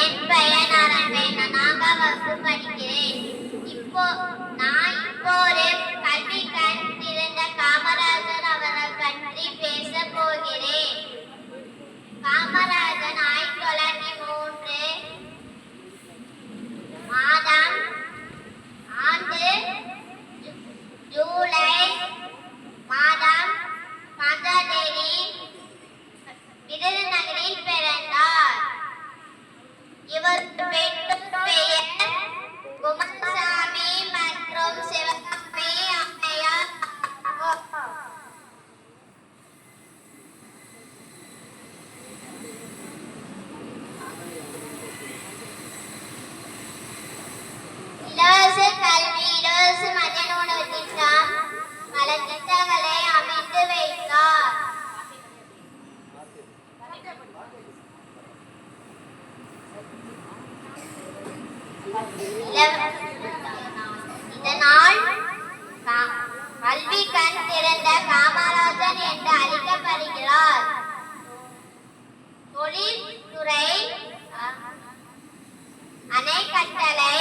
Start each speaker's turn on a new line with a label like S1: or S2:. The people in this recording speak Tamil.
S1: என் பெயர் நாராயணன். நான் 4ஆம் வகுப்பு படிக்கிறேன். நான் இப்போ ஒரு கல்வி கண் திறந்த காமராஜர் அவர்கள் பற்றி பேச போகிறேன். காமராஜர் 1903 மாதம் ஆண்டு ஜூலை மாதம் 1ஆம் தேதி விருதுநகரில் பிறந்தார். இவர் பெற்றோர் பெயர் குமாரசாமி மற்றும் சிவகாமி அம்மையார். இலவச கல்வி, இலவச மதிய உணவு திட்டம், பல திட்டங்களை அமைத்து வைத்தார். இதனால் கல்வி கண் திறந்த காமராஜர் என்று அழைக்கப்படுகிறார். தொழில்துறை, அணை கட்டளை,